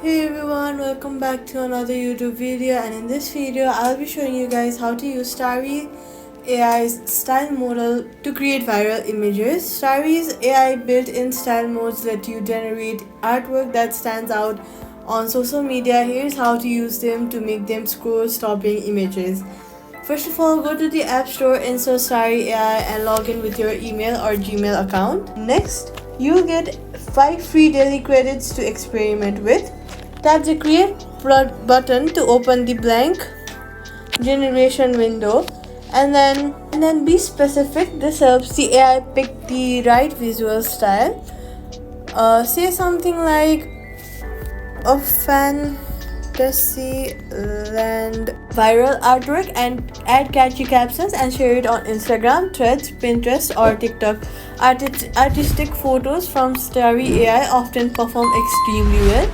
Hey everyone, welcome back to another YouTube video, and in this video I'll be showing you guys how to use StarryAI's style model to create viral images. Starry's AI built-in style modes let you generate artwork that stands out on social media. Here's how to use them to make them scroll-stopping images. First of all, go to the App Store, install StarryAI and log in with your email or Gmail account. Next, you'll get 5 free daily credits to experiment with. Tap the Create button to open the blank generation window, and then be specific. This helps the AI pick the right visual style. Say something like a fantasy land viral artwork, and add catchy captions and share it on Instagram, Threads, Pinterest or TikTok. Artistic photos from StarryAI often perform extremely well.